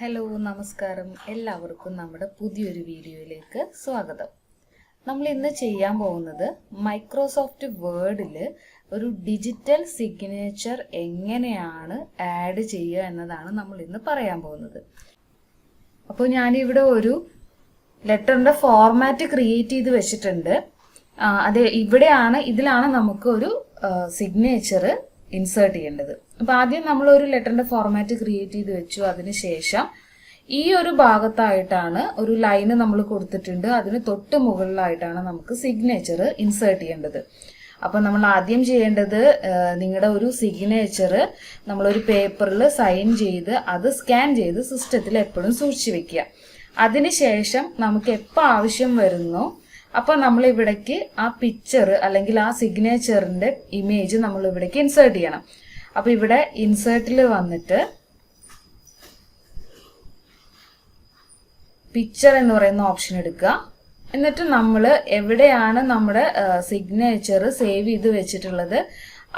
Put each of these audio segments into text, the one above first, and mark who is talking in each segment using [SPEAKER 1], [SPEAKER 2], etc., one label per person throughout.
[SPEAKER 1] Hello നമസ്കാരം, എല്ലാവർക്കും നമ്മുടെ പുതിയൊരു വീഡിയോയിലേക്ക് സ്വാഗതം. നമ്മൾ ഇന്ന് ചെയ്യാൻ പോകുന്നത് മൈക്രോസോഫ്റ്റ് വേർഡിൽ ഒരു ഡിജിറ്റൽ സിഗ്നേച്ചർ എങ്ങനെയാണ് ആഡ് ചെയ്യുക എന്നതാണ് നമ്മൾ ഇന്ന് പറയാൻ പോകുന്നത്. അപ്പോൾ ഞാനിവിടെ ഒരു ലെറ്ററിൻ്റെ ഫോർമാറ്റ് ക്രിയേറ്റ് ചെയ്ത് വെച്ചിട്ടുണ്ട്. ഇതിലാണ് നമുക്ക് ഒരു സിഗ്നേച്ചർ ഇൻസേർട്ട് ചെയ്യേണ്ടത്. അപ്പോൾ ആദ്യം നമ്മൾ ഒരു ലെറ്ററിന്റെ ഫോർമാറ്റ് ക്രിയേറ്റ് ചെയ്ത് വെച്ചു. അതിനുശേഷം ഈ ഒരു ഭാഗത്തായിട്ടാണ് ഒരു ലൈന് നമ്മൾ കൊടുത്തിട്ടുണ്ട്. അതിന് തൊട്ട് മുകളിലായിട്ടാണ് നമുക്ക് സിഗ്നേച്ചർ ഇൻസേർട്ട് ചെയ്യേണ്ടത്. അപ്പം നമ്മൾ ആദ്യം ചെയ്യേണ്ടത് നിങ്ങളുടെ ഒരു സിഗ്നേച്ചർ നമ്മളൊരു പേപ്പറിൽ സൈൻ ചെയ്ത് അത് സ്കാൻ ചെയ്ത് സിസ്റ്റത്തിൽ എപ്പോഴും സൂക്ഷിച്ചു വെക്കുക. അതിനുശേഷം നമുക്ക് എപ്പോൾ ആവശ്യം വരുന്നോ അപ്പോൾ നമ്മൾ ഇവിടേക്ക് ആ പിക്ചർ അല്ലെങ്കിൽ ആ സിഗ്നേച്ചറിന്റെ ഇമേജ് നമ്മൾ ഇവിടേക്ക് ഇൻസേർട്ട് ചെയ്യണം. അപ്പോൾ ഇവിടെ ഇൻസേർട്ടിൽ വന്നിട്ട് പിക്ചർ എന്ന് പറയുന്ന ഓപ്ഷൻ എടുക്കുക. എന്നിട്ട് നമ്മൾ എവിടെയാണ് നമ്മുടെ സിഗ്നേച്ചർ സേവ് ചെയ്ത് വെച്ചിട്ടുള്ളത്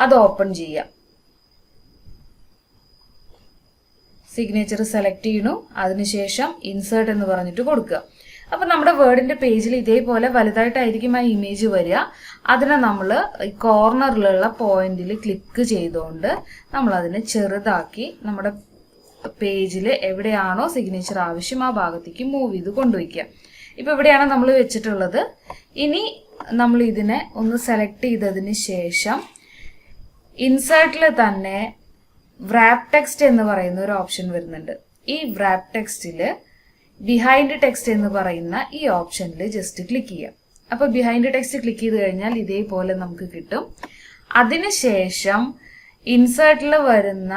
[SPEAKER 1] അത് ഓപ്പൺ ചെയ്യുക. സിഗ്നേച്ചർ സെലക്ട് ചെയ്യണു. അതിനുശേഷം ഇൻസേർട്ട് എന്ന് പറഞ്ഞിട്ട് കൊടുക്കുക. അപ്പം നമ്മുടെ വേർഡിന്റെ പേജിൽ ഇതേപോലെ വലുതായിട്ടായിരിക്കും ആ ഇമേജ് വരിക. അതിനെ നമ്മൾ കോർണറിലുള്ള പോയിന്റിൽ ക്ലിക്ക് ചെയ്തുകൊണ്ട് നമ്മൾ അതിനെ ചെറുതാക്കി നമ്മുടെ പേജിൽ എവിടെയാണോ സിഗ്നേച്ചർ ആവശ്യം ആ ഭാഗത്തേക്ക് മൂവ് ചെയ്ത് കൊണ്ടുവയ്ക്കുക. ഇപ്പം ഇവിടെയാണ് നമ്മൾ വെച്ചിട്ടുള്ളത്. ഇനി നമ്മൾ ഇതിനെ ഒന്ന് സെലക്ട് ചെയ്തതിന് ശേഷം ഇൻസേർട്ടിൽ തന്നെ വ്രാപ്പ് ടെക്സ്റ്റ് എന്ന് പറയുന്ന ഒരു ഓപ്ഷൻ വരുന്നുണ്ട്. ഈ വ്രാപ്പ് ടെക്സ്റ്റിൽ ബിഹൈൻഡ് ടെക്സ്റ്റ് എന്ന് പറയുന്ന ഈ ഓപ്ഷനിൽ ജസ്റ്റ് ക്ലിക്ക് ചെയ്യാം. അപ്പോൾ ബിഹൈൻഡ് ടെക്സ്റ്റ് ക്ലിക്ക് ചെയ്ത് കഴിഞ്ഞാൽ ഇതേപോലെ നമുക്ക് കിട്ടും. അതിനുശേഷം ഇൻസേർട്ടിൽ വരുന്ന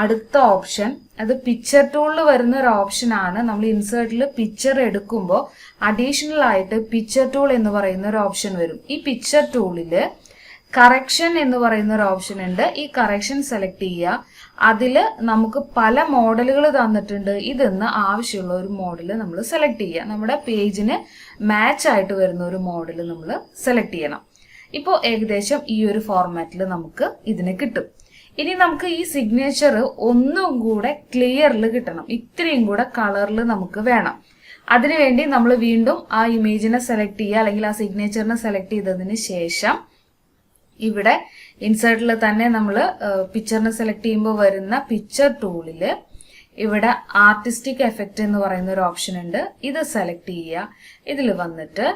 [SPEAKER 1] അടുത്ത ഓപ്ഷൻ അത് പിക്ചർ ടൂളിൽ വരുന്ന ഒരു ഓപ്ഷനാണ്. നമ്മൾ ഇൻസേർട്ടിൽ പിക്ചർ എടുക്കുമ്പോൾ അഡീഷണൽ ആയിട്ട് പിക്ചർ ടൂൾ എന്ന് പറയുന്ന ഒരു ഓപ്ഷൻ വരും. ഈ പിക്ചർ ടൂളിൽ കറക്ഷൻ എന്ന് പറയുന്ന ഒരു ഓപ്ഷൻ ഉണ്ട്. ഈ കറക്ഷൻ സെലക്ട് ചെയ്യുക. അതിൽ നമുക്ക് പല മോഡലുകൾ തന്നിട്ടുണ്ട്. ഇതെന്ന് ആവശ്യമുള്ള ഒരു മോഡൽ നമ്മൾ സെലക്ട് ചെയ്യുക. നമ്മുടെ പേജിന് മാച്ച് ആയിട്ട് വരുന്ന ഒരു മോഡൽ നമ്മൾ സെലക്ട് ചെയ്യണം. ഇപ്പോൾ ഏകദേശം ഈ ഒരു ഫോർമാറ്റിൽ നമുക്ക് ഇതിന് കിട്ടും. ഇനി നമുക്ക് ഈ സിഗ്നേച്ചർ ഒന്നും കൂടെ ക്ലിയറിൽ കിട്ടണം. ഇത്രയും കൂടെ കളറിൽ നമുക്ക് വേണം. അതിനുവേണ്ടി നമ്മൾ വീണ്ടും ആ ഇമേജിനെ സെലക്ട് ചെയ്യുക, അല്ലെങ്കിൽ ആ സിഗ്നേച്ചറിനെ സെലക്ട് ചെയ്തതിന് ശേഷം ഇവിടെ ഇൻസേർട്ടിൽ തന്നെ നമ്മൾ പിക്ചറിനെ സെലക്ട് ചെയ്യുമ്പോൾ വരുന്ന പിക്ചർ ടൂളിൽ ഇവിടെ ആർട്ടിസ്റ്റിക് എഫക്റ്റ് എന്ന് പറയുന്ന ഒരു ഓപ്ഷൻ ഉണ്ട്. ഇത് സെലക്ട് ചെയ്യുക. ഇതിൽ വന്നിട്ട്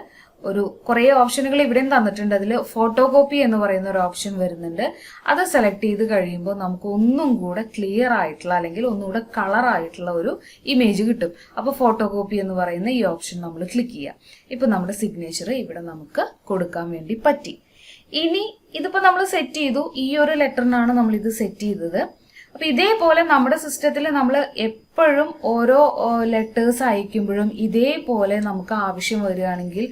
[SPEAKER 1] കുറേ ഓപ്ഷനുകൾ ഇവിടെയും തന്നിട്ടുണ്ട്. അതിൽ ഫോട്ടോ കോപ്പി എന്ന് പറയുന്ന ഒരു ഓപ്ഷൻ വരുന്നുണ്ട്. അത് സെലക്ട് ചെയ്ത് കഴിയുമ്പോൾ നമുക്ക് ഒന്നും കൂടെ ക്ലിയർ ആയിട്ടുള്ള അല്ലെങ്കിൽ ഒന്നുകൂടെ കളർ ആയിട്ടുള്ള ഒരു ഇമേജ് കിട്ടും. അപ്പോൾ ഫോട്ടോ കോപ്പി എന്ന് പറയുന്ന ഈ ഓപ്ഷൻ നമ്മൾ ക്ലിക്ക് ചെയ്യുക. ഇപ്പം നമ്മുടെ സിഗ്നേച്ചർ ഇവിടെ നമുക്ക് കൊടുക്കാൻ വേണ്ടി പറ്റി. ഇനി ഇതിപ്പോൾ നമ്മൾ സെറ്റ് ചെയ്തു. ഈ ഒരു ലെറ്ററിനാണ് നമ്മൾ ഇത് സെറ്റ് ചെയ്തത്. അപ്പൊ ഇതേപോലെ നമ്മുടെ സിസ്റ്റത്തിൽ നമ്മൾ എപ്പോഴും ഓരോ ലെറ്റേഴ്സ് അയക്കുമ്പോഴും ഇതേപോലെ നമുക്ക് ആവശ്യം വരികയാണെങ്കിൽ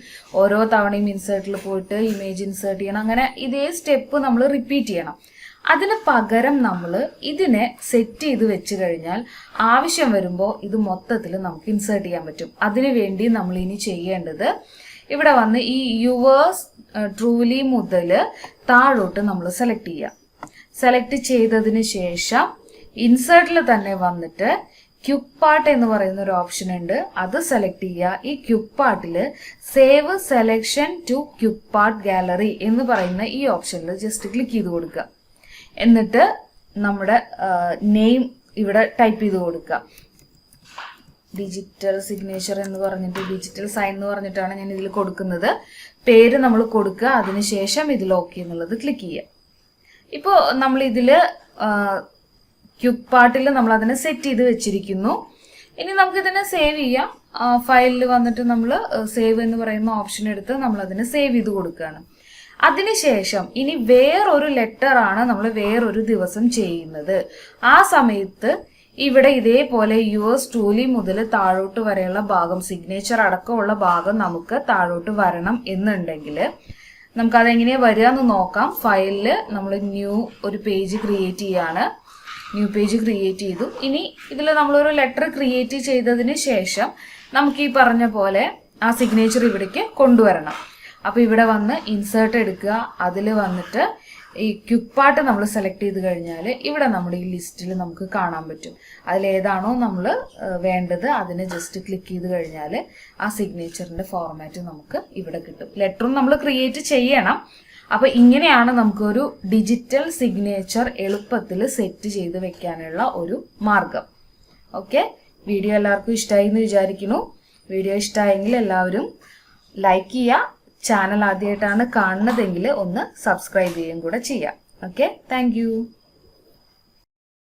[SPEAKER 1] ഓരോ തവണയും ഇൻസേർട്ടിൽ പോയിട്ട് ഇമേജ് ഇൻസേർട്ട് ചെയ്യണം. അങ്ങനെ ഇതേ സ്റ്റെപ്പ് നമ്മൾ റിപ്പീറ്റ് ചെയ്യണം. അതിന് പകരം നമ്മൾ ഇതിനെ സെറ്റ് ചെയ്ത് വെച്ച് കഴിഞ്ഞാൽ ആവശ്യം വരുമ്പോൾ ഇത് മൊത്തത്തിൽ നമുക്ക് ഇൻസേർട്ട് ചെയ്യാൻ പറ്റും. അതിനു വേണ്ടി നമ്മൾ ഇനി ചെയ്യേണ്ടത് ഇവിടെ വന്ന് ഈ യുവേഴ്സ് ട്രൂലി മുതൽ താഴോട്ട് നമ്മൾ സെലക്ട് ചെയ്യുക. സെലക്ട് ചെയ്തതിന് ശേഷം ഇൻസേർട്ടിൽ തന്നെ വന്നിട്ട് ക്യുക്ക് പാർട്ട് എന്ന് പറയുന്ന ഒരു ഓപ്ഷൻ ഉണ്ട്. അത് സെലക്ട് ചെയ്യുക. ഈ ക്യുക്ക് പാർട്ടിൽ save selection to quick part gallery എന്ന് പറയുന്ന ഈ ഓപ്ഷനിൽ ജസ്റ്റ് ക്ലിക്ക് ചെയ്ത് കൊടുക്കുക. എന്നിട്ട് നമ്മുടെ നെയിം ഇവിടെ ടൈപ്പ് ചെയ്ത് കൊടുക്കുക. ഡിജിറ്റൽ സിഗ്നേച്ചർ എന്ന് പറഞ്ഞിട്ട് ഡിജിറ്റൽ സൈൻ എന്ന് പറഞ്ഞിട്ടാണ് ഞാൻ ഇതിൽ കൊടുക്കുന്നത്. പേര് നമ്മൾ കൊടുക്കുക. അതിനുശേഷം ഇതിൽ ഓക്കെ എന്നുള്ളത് ക്ലിക്ക് ചെയ്യുക. ഇപ്പോൾ നമ്മൾ ഇതിൽ ക്യുക്ക് പാർട്ടിൽ നമ്മൾ അതിനെ സെറ്റ് ചെയ്ത് വെച്ചിരിക്കുന്നു. ഇനി നമുക്ക് ഇതിനെ സേവ് ചെയ്യാം. ഫയലിൽ വന്നിട്ട് നമ്മൾ സേവ് എന്ന് പറയുന്ന ഓപ്ഷൻ എടുത്ത് നമ്മൾ അതിനെ സേവ് ചെയ്ത് കൊടുക്കുകയാണ്. അതിനുശേഷം ഇനി വേറൊരു ലെറ്ററാണ് നമ്മൾ വേറൊരു ദിവസം ചെയ്യുന്നത്. ആ സമയത്ത് ഇവിടെ ഇതേപോലെ യുവേഴ്സ് ട്രൂലി മുതൽ താഴോട്ട് വരെയുള്ള ഭാഗം സിഗ്നേച്ചർ അടക്കമുള്ള ഭാഗം നമുക്ക് താഴോട്ട് വരണം എന്നുണ്ടെങ്കിൽ നമുക്കതെങ്ങനെയാണ് വരിക എന്ന് നോക്കാം. ഫയലിൽ നമ്മൾ ന്യൂ ഒരു പേജ് ക്രിയേറ്റ് ചെയ്യാണ്. ന്യൂ പേജ് ക്രിയേറ്റ് ചെയ്തു. ഇനി ഇതിൽ നമ്മളൊരു ലെറ്റർ ക്രിയേറ്റ് ചെയ്തതിന് ശേഷം നമുക്ക് ഈ പറഞ്ഞ പോലെ ആ സിഗ്നേച്ചർ ഇവിടേക്ക് കൊണ്ടുവരണം. അപ്പോൾ ഇവിടെ വന്ന് ഇൻസേർട്ട് എടുക്കുക. അതിൽ വന്നിട്ട് ഈ ക്വിക്ക് പാർട്ട് നമ്മൾ സെലക്ട് ചെയ്ത് കഴിഞ്ഞാൽ ഇവിടെ നമ്മുടെ ഈ ലിസ്റ്റിൽ നമുക്ക് കാണാൻ പറ്റും. അതിലേതാണോ നമ്മൾ വേണ്ടത് അതിന് ജസ്റ്റ് ക്ലിക്ക് ചെയ്ത് കഴിഞ്ഞാൽ ആ സിഗ്നേച്ചറിൻ്റെ ഫോർമാറ്റ് നമുക്ക് ഇവിടെ കിട്ടും. ലെറ്ററും നമ്മൾ ക്രിയേറ്റ് ചെയ്യണം. അപ്പോൾ ഇങ്ങനെയാണ് നമുക്കൊരു ഡിജിറ്റൽ സിഗ്നേച്ചർ എളുപ്പത്തിൽ സെറ്റ് ചെയ്ത് വെക്കാനുള്ള ഒരു മാർഗം. ഓക്കെ, വീഡിയോ എല്ലാവർക്കും ഇഷ്ടമായി എന്ന് വിചാരിക്കുന്നു. വീഡിയോ ഇഷ്ടമായെങ്കിൽ എല്ലാവരും ലൈക്ക് ചെയ്യുക. ചാനൽ ആദ്യമായിട്ടാണ് കാണുന്നതെങ്കിൽ ഒന്ന് സബ്സ്ക്രൈബ് ചെയ്യുകയും കൂടെ ചെയ്യാം. Okay, thank